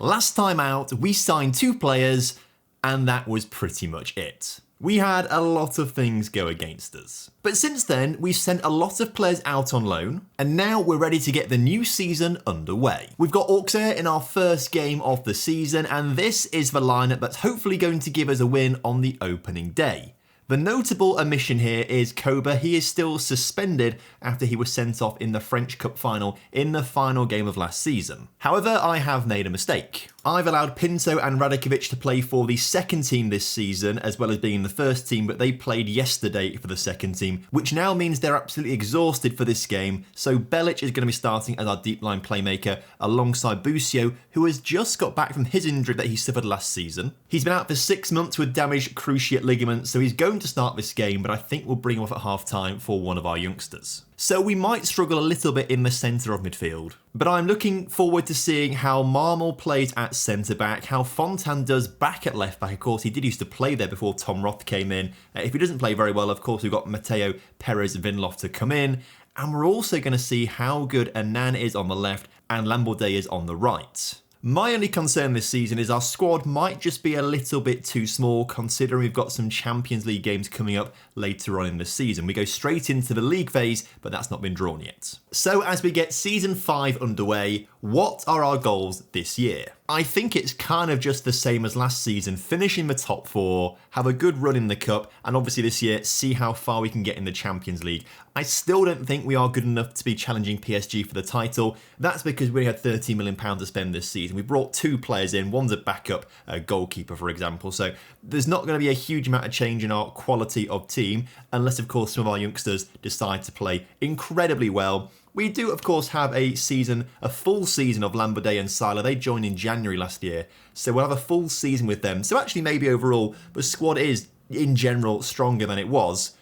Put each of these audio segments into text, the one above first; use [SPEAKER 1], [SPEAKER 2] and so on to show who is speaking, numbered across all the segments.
[SPEAKER 1] Last time out, we signed 2 players, and that was pretty much it. We had a lot of things go against us. But since then, we've sent a lot of players out on loan, and now we're ready to get the new season underway. We've got Auxerre in our first game of the season, and this is the lineup that's hopefully going to give us a win on the opening day. The notable omission here is Koba. He is still suspended after he was sent off in the French Cup final in the final game of last season. However, I have made a mistake. I've allowed Pinto and Radakovic to play for the second team this season, as well as being the first team, but they played yesterday for the second team, which now means they're absolutely exhausted for this game. So Belic is going to be starting as our deep line playmaker alongside Busio, who has just got back from his injury that he suffered last season. He's been out for 6 months with damaged cruciate ligaments, so he's going to start this game, but I think we'll bring him off at half time for one of our youngsters. So we might struggle a little bit in the centre of midfield. But I'm looking forward to seeing how Marmol plays at centre-back, how Fontan does back at left-back. Of course, he did used to play there before Tom Roth came in. If he doesn't play very well, of course, we've got Mateo Perez Vinloff to come in. And we're also going to see how good Anan is on the left and Lambourdet is on the right. My only concern this season is our squad might just be a little bit too small, considering we've got some Champions League games coming up later on in the season. We go straight into the league phase, but that's not been drawn yet. So as we get season 5 underway, what are our goals this year? I think it's kind of just the same as last season, finish in the top 4, have a good run in the Cup, and obviously this year, see how far we can get in the Champions League. I still don't think we are good enough to be challenging PSG for the title. That's because we had £30 million to spend this season. We brought 2 players in, one's a backup, a goalkeeper for example, so there's not going to be a huge amount of change in our quality of team, unless of course some of our youngsters decide to play incredibly well. We do, of course, have a full season of Lambourdet and Sala. They joined in January last year, so we'll have a full season with them. So actually, maybe overall, the squad is, in general, stronger than it was.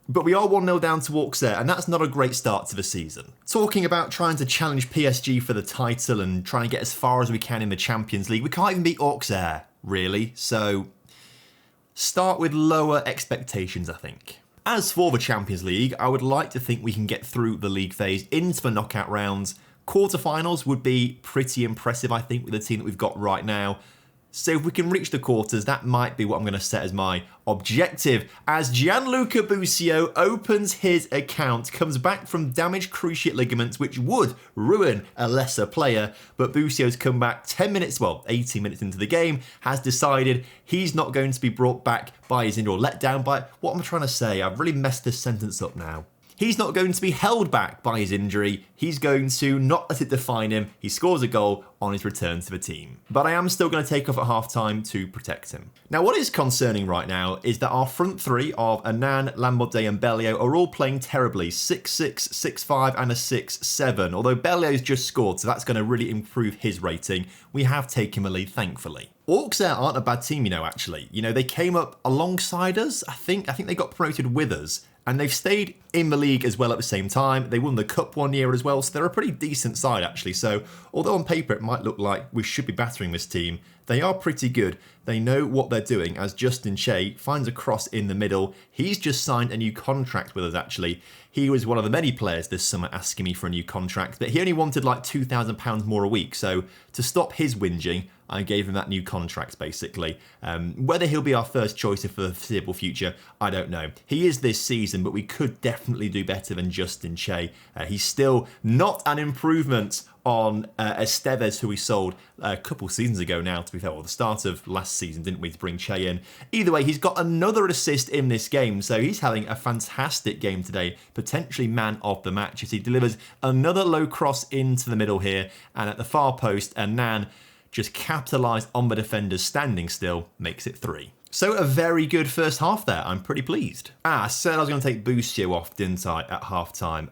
[SPEAKER 1] But we are 1-0 down to Auxerre, and that's not a great start to the season. Talking about trying to challenge PSG for the title and try and get as far as we can in the Champions League, we can't even beat Auxerre, really. So, start with lower expectations, I think. As for the Champions League, I would like to think we can get through the league phase into the knockout rounds. Quarterfinals would be pretty impressive, I think, with the team that we've got right now. So if we can reach the quarters, that might be what I'm going to set as my objective. As Gianluca Busio opens his account, comes back from damaged cruciate ligaments, which would ruin a lesser player. But Busio's come back 18 minutes into the game, has decided he's not going to be brought back by his injury or let down by... What am I trying to say? I've really messed this sentence up now. He's not going to be held back by his injury. He's going to not let it define him. He scores a goal on his return to the team. But I am still going to take off at half-time to protect him. Now, what is concerning right now is that our front 3 of Anan, Lambourdet and Bellio are all playing terribly. 6-6, 6-5 and a 6-7. Although Bellio's just scored, so that's going to really improve his rating. We have taken the lead, thankfully. Auxerre aren't a bad team, actually. They came up alongside us. I think they got promoted with us. And they've stayed in the league as well at the same time. They won the Cup one year as well, so they're a pretty decent side actually. So although on paper it might look like we should be battering this team, they are pretty good. They know what they're doing as Justin Che finds a cross in the middle. He's just signed a new contract with us actually. He was one of the many players this summer asking me for a new contract, but he only wanted like £2,000 more a week. So to stop his whinging, I gave him that new contract, basically. Whether he'll be our first choice for the foreseeable future, I don't know. He is this season, but we could definitely do better than Justin Che. He's still not an improvement on Estevez, who we sold a couple seasons ago now, to be fair, or the start of last season, didn't we, to bring Che in. Either way, he's got another assist in this game, so he's having a fantastic game today, potentially man of the match, as he delivers another low cross into the middle here, and at the far post, Anan just capitalised on the defenders standing still, makes it 3. So a very good first half there. I'm pretty pleased. I said I was going to take Busio off, didn't I, at half-time.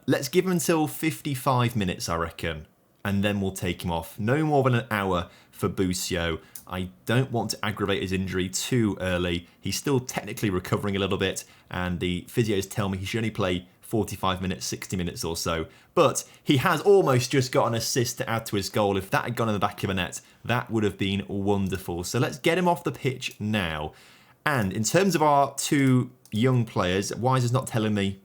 [SPEAKER 1] Let's give him until 55 minutes, I reckon, and then we'll take him off. No more than an hour for Busio. I don't want to aggravate his injury too early. He's still technically recovering a little bit, and the physios tell me he should only play 45 minutes, 60 minutes or so. But he has almost just got an assist to add to his goal. If that had gone in the back of the net, that would have been wonderful. So let's get him off the pitch now. And in terms of our 2 young players, Wise is not telling me.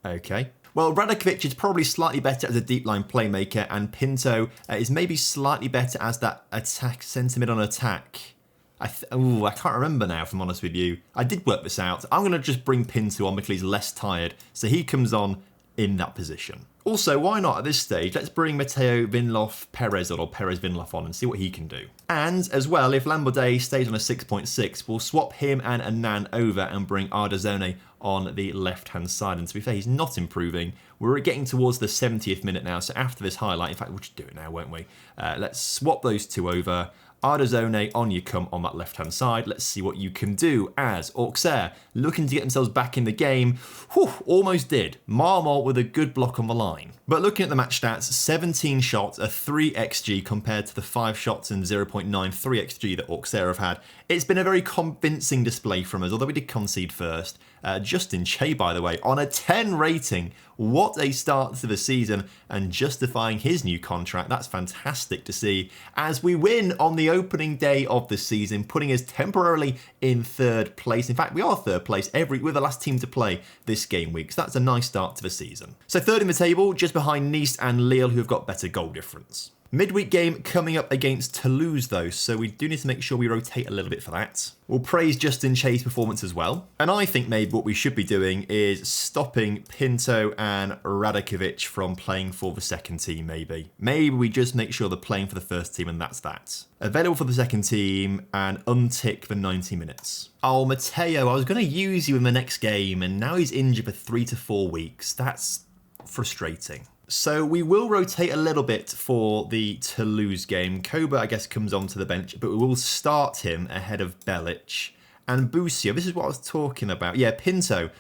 [SPEAKER 1] Okay. Well, Radakovic is probably slightly better as a deep line playmaker, and Pinto is maybe slightly better as that attack centre mid on attack. I can't remember now, if I'm honest with you. I did work this out. I'm going to just bring Pinto on because he's less tired, so he comes on in that position. Also, why not at this stage? Let's bring Mateo Vinloff Perez on, or Perez Vinloff on, and see what he can do. And as well, if Lamborday stays on a 6.6, we'll swap him and Annan over and bring Ardazzone on the left-hand side. And to be fair, he's not improving. We're getting towards the 70th minute now, so after this highlight, in fact, we'll just do it now, won't we? Let's swap those two over. Ardazzone, on you come on that left-hand side. Let's see what you can do as Auxerre looking to get themselves back in the game. Whew, almost did. Marmol with a good block on the line. But looking at the match stats, 17 shots, a 3 XG compared to the 5 shots and 0.93 XG that Auxerre have had. It's been a very convincing display from us, although we did concede first. Justin Che, by the way, on a 10 rating. What a start to the season, and justifying his new contract. That's fantastic to see as we win on the opening day of the season, putting us temporarily in 3rd place. In fact, we are 3rd place. We're the last team to play this game week, so that's a nice start to the season. So 3rd in the table, just behind Nice and Lille, who have got better goal difference. Midweek game coming up against Toulouse though, so we do need to make sure we rotate a little bit for that. We'll praise Justin Che's performance as well. And I think maybe what we should be doing is stopping Pinto and Radakovic from playing for the second team maybe. Maybe we just make sure they're playing for the first team and that's that. Available for the second team and untick the 90 minutes. Oh, Matteo, I was going to use you in the next game and now he's injured for 3 to 4 weeks. That's frustrating. So we will rotate a little bit for the Toulouse game. Koba, I guess, comes onto the bench, but we will start him ahead of Belic. And Busio, this is what I was talking about. Yeah, Pinto,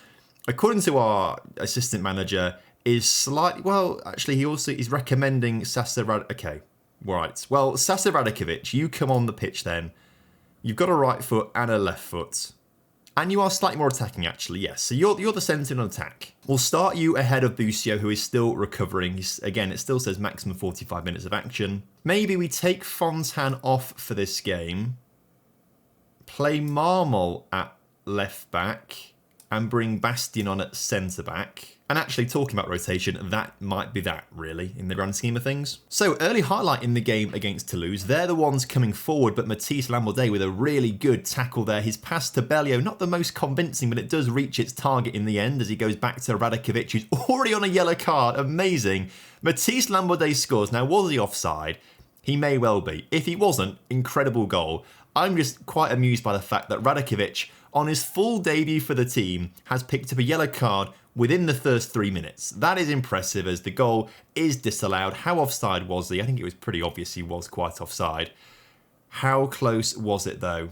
[SPEAKER 1] according to our assistant manager, is slightly... Well, actually, he's recommending Sasa Okay, right. Well, Sasa Radakovic, you come on the pitch then. You've got a right foot and a left foot. And you are slightly more attacking, actually, yes. So you're the centre in attack. We'll start you ahead of Busio, who is still recovering. Again, it still says maximum 45 minutes of action. Maybe we take Fontan off for this game. Play Marmol at left back. And bring Bastien on at centre back. And actually, talking about rotation, that might be that, really, in the grand scheme of things. So, early highlight in the game against Toulouse. They're the ones coming forward, but Matisse Lamborday with a really good tackle there. His pass to Bellio, not the most convincing, but it does reach its target in the end as he goes back to Radakovic, who's already on a yellow card. Amazing. Matisse Lamborday scores. Now, was he offside? He may well be. If he wasn't, incredible goal. I'm just quite amused by the fact that Radakovic, on his full debut for the team, has picked up a yellow card within the first 3 minutes. That is impressive as the goal is disallowed. How offside was he? I think it was pretty obvious he was quite offside. How close was it though?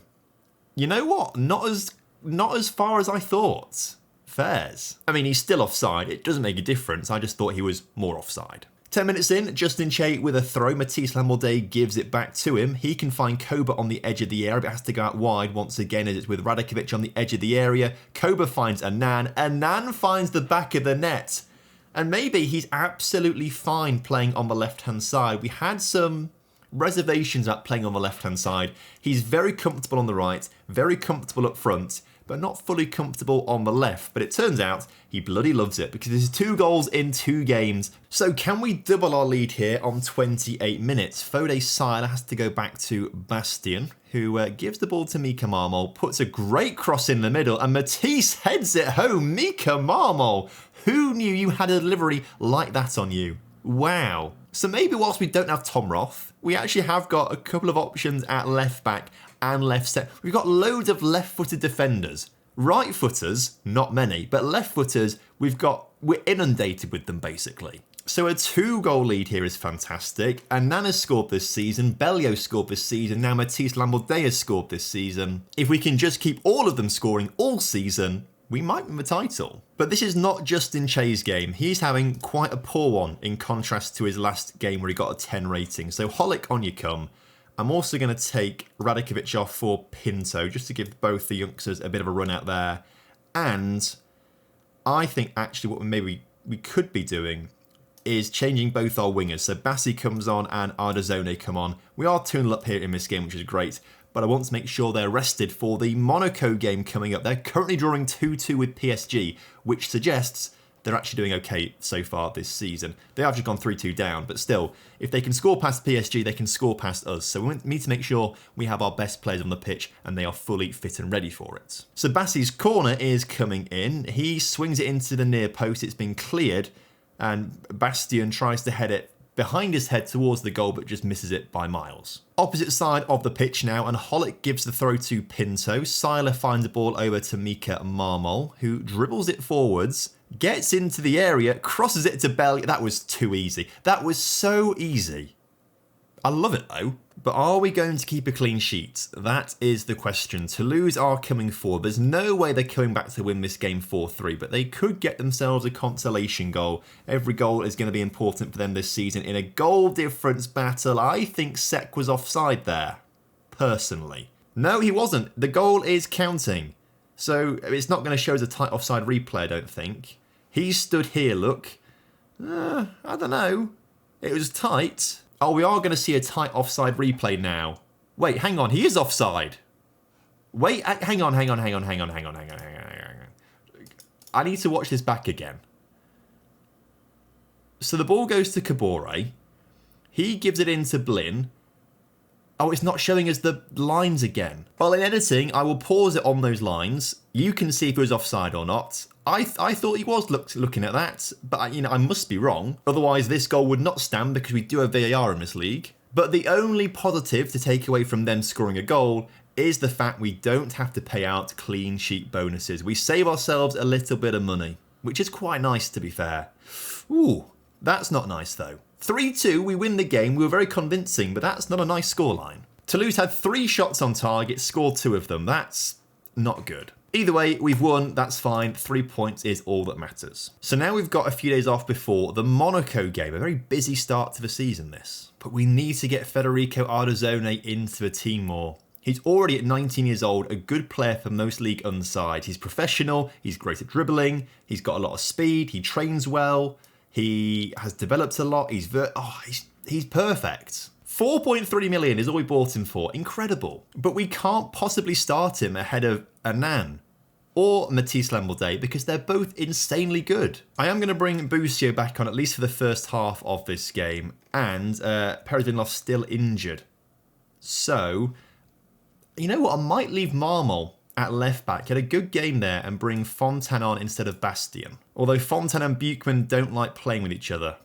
[SPEAKER 1] You know what? Not as far as I thought. Fairs. I mean, he's still offside. It doesn't make a difference. I just thought he was more offside. 10 minutes in, Justin Che with a throw. Matisse Lamborday gives it back to him. He can find Koba on the edge of the area, but has to go out wide once again as it's with Radakovic on the edge of the area. Koba finds Annan. Annan finds the back of the net. And maybe he's absolutely fine playing on the left-hand side. We had some reservations about playing on the left-hand side. He's very comfortable on the right, very comfortable up front, but not fully comfortable on the left. But it turns out he bloody loves it because there's 2 goals in 2 games. So can we double our lead here on 28 minutes? Fode Sila has to go back to Bastien, who gives the ball to Mika Marmol, puts a great cross in the middle, and Matisse heads it home. Mika Marmol, who knew you had a delivery like that on you? Wow. So maybe whilst we don't have Tom Roth, we actually have got a couple of options at left back and left set. We've got loads of left-footed defenders. Right-footers, not many, but left-footers, we're inundated with them basically. So a 2-goal lead here is fantastic. Annan scored this season, Bellio scored this season, now Matisse Lamborday has scored this season. If we can just keep all of them scoring all season, we might win the title. But this is not Justin Che's game. He's having quite a poor one in contrast to his last game where he got a 10 rating. So Holic, on you come. I'm also going to take Radakovic off for Pinto, just to give both the youngsters a bit of a run out there. And I think actually what maybe we could be doing is changing both our wingers. So Bassi comes on and Ardazzone come on. We are 2-0 up here in this game, which is great. But I want to make sure they're rested for the Monaco game coming up. They're currently drawing 2-2 with PSG, which suggests they're actually doing okay so far this season. They have just gone 3-2 down, but still, if they can score past PSG, they can score past us. So we need to make sure we have our best players on the pitch and they are fully fit and ready for it. So Bassi's corner is coming in. He swings it into the near post. It's been cleared, and Bastien tries to head it behind his head towards the goal, but just misses it by miles. Opposite side of the pitch now, and Holic gives the throw to Pinto. Seiler finds the ball over to Mika Marmol, who dribbles it forwards, gets into the area, crosses it to Belly. That was too easy. That was so easy. I love it though. But are we going to keep a clean sheet? That is the question. Toulouse are coming forward. There's no way they're coming back to win this game 4-3, but they could get themselves a consolation goal. Every goal is going to be important for them this season. In a goal difference battle, I think Sek was offside there, personally. No, he wasn't. The goal is counting. So it's not going to show as a tight offside replay, I don't think. He stood here, look. I don't know. It was tight. Oh, we are going to see a tight offside replay now. Wait, hang on. He is offside. Wait, hang on. I need to watch this back again. So the ball goes to Kabore. He gives it into Blin. Oh, it's not showing us the lines again. Well, in editing, I will pause it on those lines. You can see if it was offside or not. I thought he was looking at that, but I must be wrong. Otherwise, this goal would not stand because we do have VAR in this league. But the only positive to take away from them scoring a goal is the fact we don't have to pay out clean sheet bonuses. We save ourselves a little bit of money, which is quite nice to be fair. Ooh, that's not nice though. 3-2, we win the game. We were very convincing, but that's not a nice scoreline. Toulouse had 3 shots on target, scored 2 of them. That's not good. Either way, we've won, that's fine. 3 points is all that matters. So now we've got a few days off before the Monaco game. A very busy start to the season, this. But we need to get Federico Ardazzone into the team more. He's already at 19 years old, a good player for most league unside. He's professional, he's great at dribbling, he's got a lot of speed, he trains well, he has developed a lot, he's perfect. 4.3 million is all we bought him for. Incredible. But we can't possibly start him ahead of Anan or Matisse Lambourdet because they're both insanely good. I am going to bring Busio back on at least for the first half of this game, and Perezinlov's still injured. So, you know what? I might leave Marmol at left back. He had a good game there and bring Fontaine on instead of Bastien. Although Fontaine and Buchmann don't like playing with each other.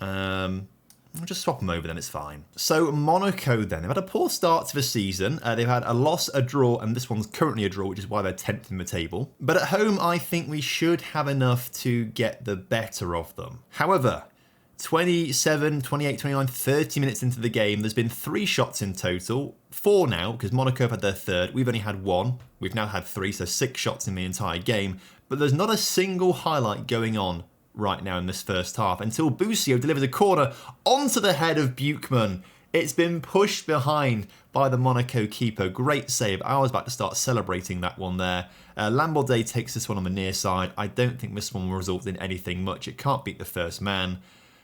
[SPEAKER 1] I'll just swap them over then, it's fine. So Monaco then, they've had a poor start to the season. They've had a loss, a draw, and this one's currently a draw, which is why they're 10th in the table. But at home, I think we should have enough to get the better of them. However, 27, 28, 29, 30 minutes into the game, there's been 3 shots in total. 4 now, because Monaco have had their third. We've only had 1. We've now had 3, so 6 shots in the entire game. But there's not a single highlight going on right now in this first half until Busio delivers a corner onto the head of Buchmann. It's been pushed behind by the Monaco keeper. Great save. I was about to start celebrating that one there. Lambourdet takes this one on the near side. I don't think this one will result in anything much. It can't beat the first man.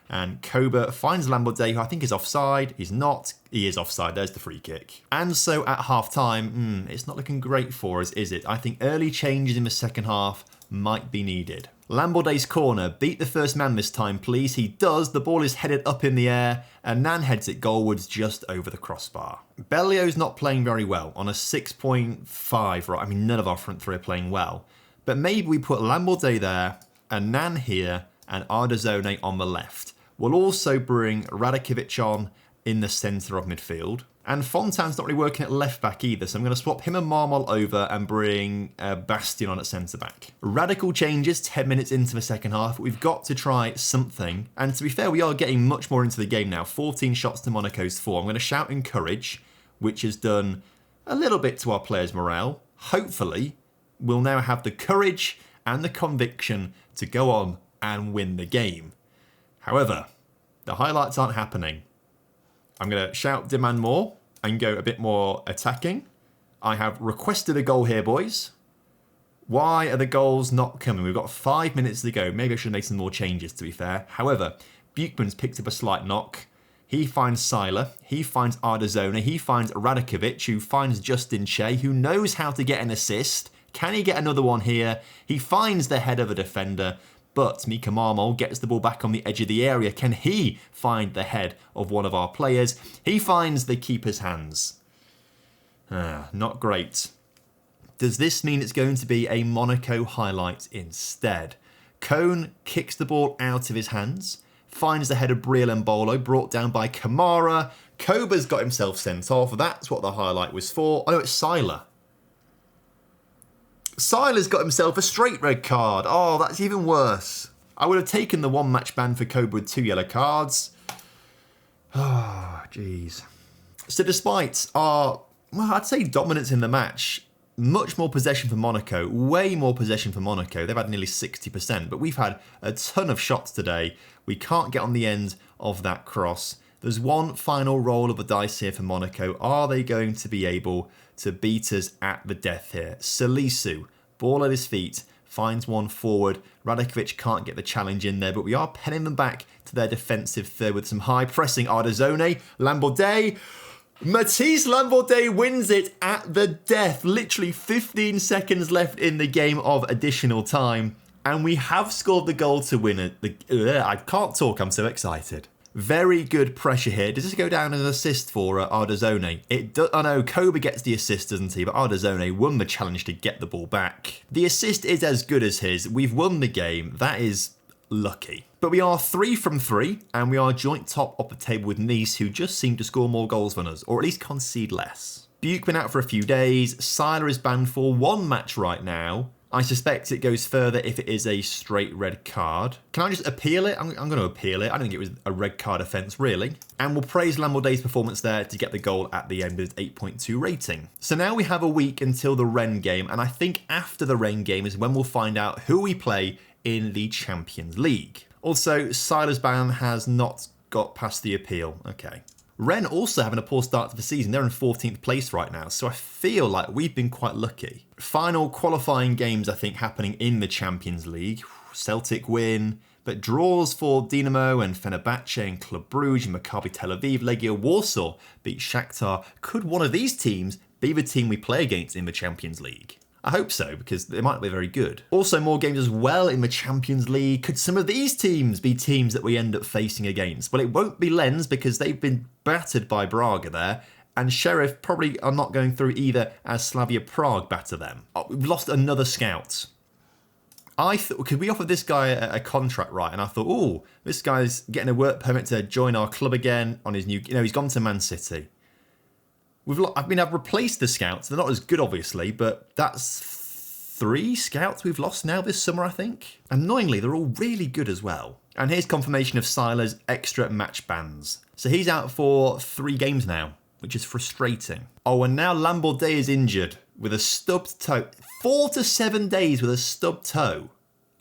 [SPEAKER 1] And Koba finds Lambourdet, who I think is offside. He's not. He is offside. There's the free kick. And so at half-time, it's not looking great for us, is it? I think early changes in the second half might be needed. Lambourdet's corner. Beat the first man this time, please. He does. The ball is headed up in the air, and Nan heads it goalwards just over the crossbar. Bellio's not playing very well on a 6.5, right? I mean, none of our front three are playing well. But maybe we put Lambourdet there, and Nan here, and Ardazzone on the left. We'll also bring Radakovic on in the centre of midfield. And Fontaine's not really working at left back either, so I'm going to swap him and Marmol over and bring Bastien on at centre back. Radical changes 10 minutes into the second half, but we've got to try something. And to be fair, we are getting much more into the game now. 14 shots to Monaco's 4. I'm going to shout encourage, which has done a little bit to our players' morale. Hopefully, we'll now have the courage and the conviction to go on and win the game. However, the highlights aren't happening. I'm going to shout demand more and go a bit more attacking. I have requested a goal here, boys. Why are the goals not coming? We've got 5 minutes to go. Maybe I should make some more changes, to be fair. However, Buchmann's picked up a slight knock. He finds Seiler. He finds Ardazzone. He finds Radakovic, who finds Justin Che, who knows how to get an assist. Can he get another one here? He finds the head of a defender. But Mika Marmol gets the ball back on the edge of the area. Can he find the head of one of our players? He finds the keeper's hands. Not great. Does this mean it's going to be a Monaco highlight instead? Cone kicks the ball out of his hands, finds the head of Briel Mbolo, brought down by Kamara. Koba's got himself sent off. That's what the highlight was for. Oh, no, it's Siler. Siler's got himself a straight red card. Oh, that's even worse. I would have taken the one match ban for Koba with 2 yellow cards. Oh, jeez. So despite our, well, I'd say dominance in the match, much more possession for Monaco, way more possession for Monaco. They've had nearly 60%, but we've had a ton of shots today. We can't get on the end of that cross. There's one final roll of the dice here for Monaco. Are they going to be able to beat us at the death here? Salisu, ball at his feet, finds one forward. Radakovic can't get the challenge in there, but we are penning them back to their defensive third with some high pressing. Ardazone, Lambordet. Matisse Lambordet wins it at the death. Literally 15 seconds left in the game of additional time. And we have scored the goal to win it. I can't talk, I'm so excited. Very good pressure here. Does this go down as an assist for Ardazone? I know Koba gets the assist, doesn't he? But Ardazone won the challenge to get the ball back. The assist is as good as his. We've won the game. That is lucky. But we are 3 from 3, and we are joint top of the table with Nice, who just seem to score more goals than us, or at least concede less. Buke been out for a few days. Siler is banned for 1 match right now. I suspect it goes further if it is a straight red card. Can I just appeal it? I'm going to appeal it. I don't think it was a red card offence, really. And we'll praise Lambordet's performance there to get the goal at the end with 8.2 rating. So now we have a week until the Rennes game, and I think after the Rennes game is when we'll find out who we play in the Champions League. Also, Siler's ban has not got past the appeal. Okay. Rennes also having a poor start to the season. They're in 14th place right now, so I feel like we've been quite lucky. Final qualifying games, I think, happening in the Champions League. Celtic win, but draws for Dinamo and Fenerbahce and Club Brugge and Maccabi Tel Aviv. Legia Warsaw beat Shakhtar. Could one of these teams be the team we play against in the Champions League? I hope so, because they might be very good. Also, more games as well in the Champions League. Could some of these teams be teams that we end up facing against? Well, it won't be Lens because they've been battered by Braga there. And Sheriff probably are not going through either as Slavia Prague batter them. Oh, we've lost another scout. I thought, could we offer this guy a contract, right? And I thought, oh, this guy's getting a work permit to join our club again on his new, he's gone to Man City. I've replaced the scouts. They're not as good, obviously, but that's 3 scouts we've lost now this summer, I think. Annoyingly, they're all really good as well. And here's confirmation of Siler's extra match bans. So he's out for 3 games now, which is frustrating. Oh, and now Lambordet is injured with a stubbed toe. 4 to 7 days with a stubbed toe.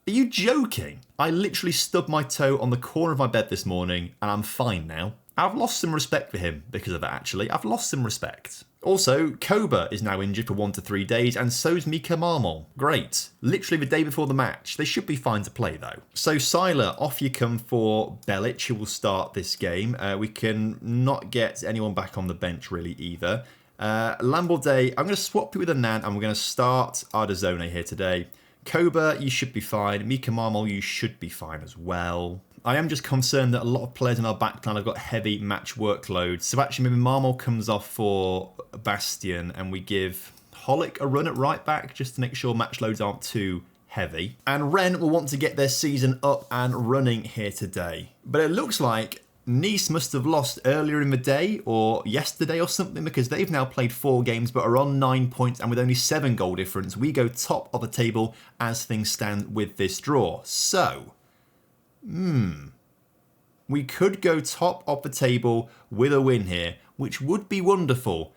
[SPEAKER 1] Are you joking? I literally stubbed my toe on the corner of my bed this morning, and I'm fine now. I've lost some respect for him because of that, actually. I've lost some respect. Also, Koba is now injured for 1 to 3 days, and so's Mika Marmol. Great. Literally the day before the match. They should be fine to play, though. So, Siler, off you come for Belic, who will start this game. We can not get anyone back on the bench, really, either. Lambordet, I'm going to swap you with Anand, and we're going to start Ardazone here today. Koba, you should be fine. Mika Marmol, you should be fine as well. I am just concerned that a lot of players in our backline have got heavy match workload. So actually maybe Marmol comes off for Bastion and we give Holic a run at right back just to make sure match loads aren't too heavy. And Rennes will want to get their season up and running here today. But it looks like Nice must have lost earlier in the day or yesterday or something because they've now played 4 games but are on 9 points, and with only 7 goal difference, we go top of the table as things stand with this draw. So, we could go top of the table with a win here, which would be wonderful.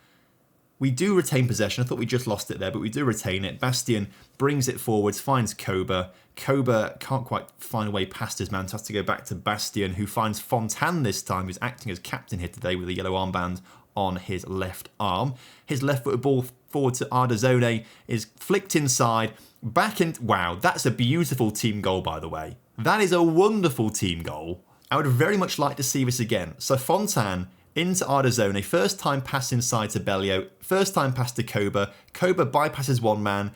[SPEAKER 1] We do retain possession. I thought we just lost it there, but we do retain it. Bastion brings it forwards, finds Koba. Koba can't quite find a way past his man, so has to go back to Bastion, who finds Fontaine this time, who's acting as captain here today with a yellow armband on his left arm. His left-footed ball forward to Ardazone is flicked inside, back in. Wow, that's a beautiful team goal, by the way. That is a wonderful team goal. I would very much like to see this again. So Fontaine into Ardazone, first time pass inside to Bellio, first time pass to Koba. Koba bypasses one man,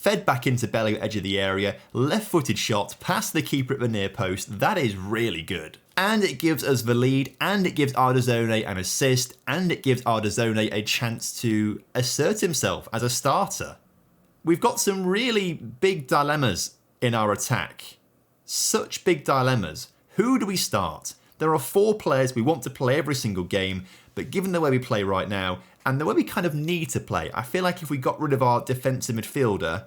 [SPEAKER 1] fed back into Belly at the edge of the area, left-footed shot, past the keeper at the near post. That is really good. And it gives us the lead, and it gives Ardazzone an assist, and it gives Ardazzone a chance to assert himself as a starter. We've got some really big dilemmas in our attack. Such big dilemmas. Who do we start? There are 4 players we want to play every single game, but given the way we play right now, and the way we kind of need to play, I feel like if we got rid of our defensive midfielder,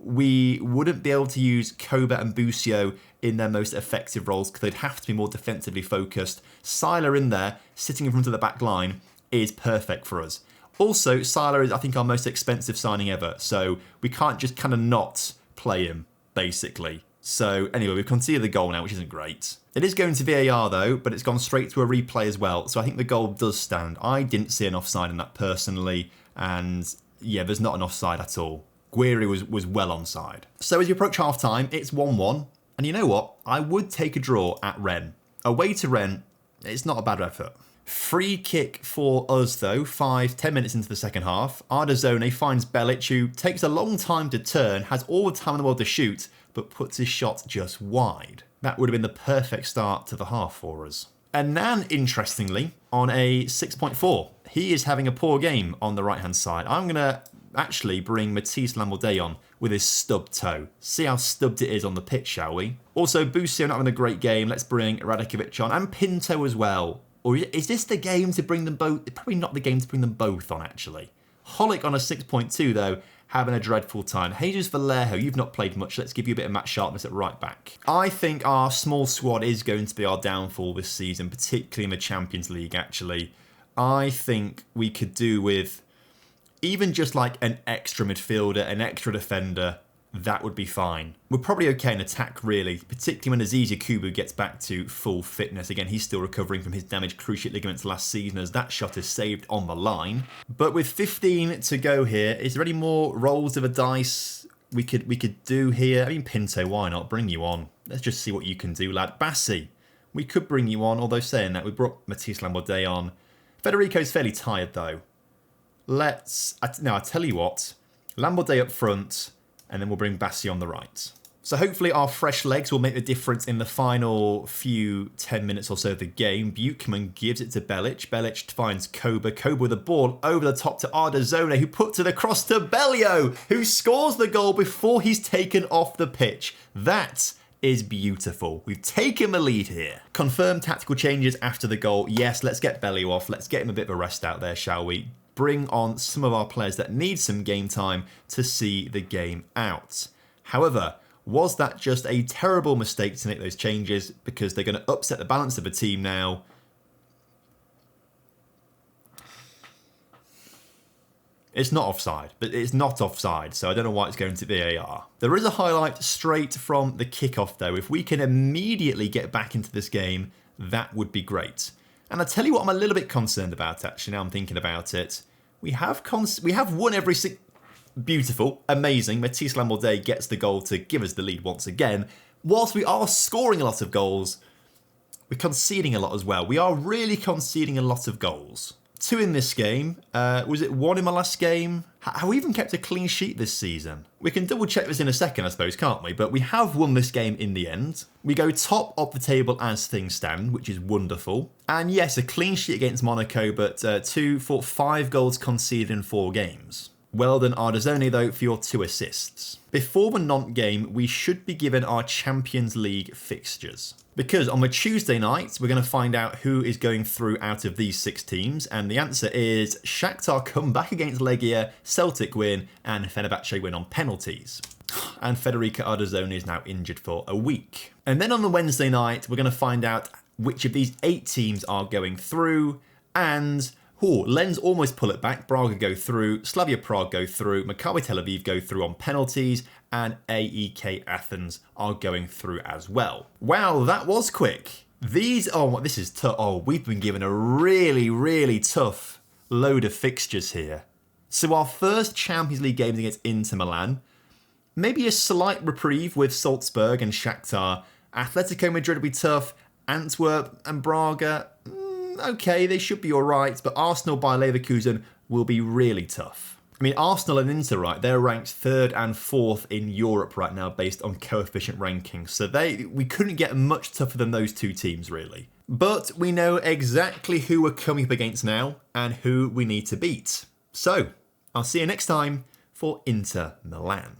[SPEAKER 1] we wouldn't be able to use Koba and Busio in their most effective roles because they'd have to be more defensively focused. Seiler in there, sitting in front of the back line, is perfect for us. Also, Seiler is, I think, our most expensive signing ever, so we can't just kind of not play him, basically. So anyway, we've conceded the goal now, which isn't great. It is going to VAR though, but it's gone straight to a replay as well, so I think the goal does stand. I didn't see an offside in that personally, and yeah, there's not an offside at all. Guiri was well onside. So as you approach half-time, it's 1-1, and you know what? I would take a draw at Rennes. Away to Rennes, it's not a bad effort. Free kick for us though, 5-10 minutes into the second half. Ardazzone finds Belic, who takes a long time to turn, has all the time in the world to shoot, but puts his shot just wide. That would have been the perfect start to the half for us. And Nan, interestingly, on a 6.4. He is having a poor game on the right-hand side. I'm going to actually bring Matisse Lambordet on with his stubbed toe. See how stubbed it is on the pitch, shall we? Also, Busio not having a great game. Let's bring Radakovic on, and Pinto as well. Or is this the game to bring them both? Probably not the game to bring them both on, actually. Holic on a 6.2, though, having a dreadful time. Jesus Vallejo, you've not played much. Let's give you a bit of match sharpness at right back. I think our small squad is going to be our downfall this season, particularly in the Champions League, actually. I think we could do with even just like an extra midfielder, an extra defender. That would be fine. We're probably okay in attack, really, particularly when Aziz Yakubu gets back to full fitness. Again, he's still recovering from his damaged cruciate ligaments last season, as that shot is saved on the line. But with 15 to go here, is there any more rolls of a dice we could do here? I mean, Pinto, why not? Bring you on. Let's just see what you can do, lad. Bassi, we could bring you on, although saying that, we brought Matisse Lambordet on. Federico's fairly tired, though. I tell you what, Lambordet up front, and then we'll bring Bassi on the right. So hopefully our fresh legs will make the difference in the final few 10 minutes or so of the game. Buchmann gives it to Belic. Belic finds Koba. Koba with the ball over the top to Ardazzone, who puts it across to Bellio, who scores the goal before he's taken off the pitch. That is beautiful. We've taken the lead here. Confirm tactical changes after the goal. Yes, let's get Bellio off. Let's get him a bit of a rest out there, shall we? Bring on some of our players that need some game time to see the game out. However, was that just a terrible mistake to make those changes because they're going to upset the balance of the team now? It's not offside, but it's not offside, so I don't know why it's going to VAR. There is a highlight straight from the kickoff, though. If we can immediately get back into this game, that would be great. And I tell you what I'm a little bit concerned about, actually, now I'm thinking about it. We have won every beautiful, amazing. Matisse Lambordet gets the goal to give us the lead once again. Whilst we are scoring a lot of goals, we're conceding a lot as well. We are really conceding a lot of goals. 2 in this game. Was it 1 in my last game? Have we even kept a clean sheet this season? We can double check this in a second, I suppose, can't we? But we have won this game in the end. We go top of the table as things stand, which is wonderful. And yes, a clean sheet against Monaco, but 2 for 5 goals conceded in 4 games. Well done, Ardazzone, though, for your 2 assists. Before the Nantes game, we should be given our Champions League fixtures. Because on the Tuesday night, we're going to find out who is going through out of these 6 teams. And the answer is Shakhtar come back against Legia, Celtic win, and Fenerbahce win on penalties. And Federico Ardazzone is now injured for a week. And then on the Wednesday night, we're going to find out which of these 8 teams are going through. And Lens almost pull it back. Braga go through, Slavia Prague go through, Maccabi Tel Aviv go through on penalties, and AEK Athens are going through as well. Wow, that was quick. This is tough. We've been given a really, really tough load of fixtures here. So our first Champions League games against Inter Milan, maybe a slight reprieve with Salzburg and Shakhtar. Atletico Madrid will be tough. Antwerp and Braga, okay, they should be all right, but Arsenal by Leverkusen will be really tough. I mean, Arsenal and Inter, right, they're ranked 3rd and 4th in Europe right now based on coefficient rankings. So we couldn't get much tougher than those two teams, really. But we know exactly who we're coming up against now and who we need to beat. So, I'll see you next time for Inter Milan.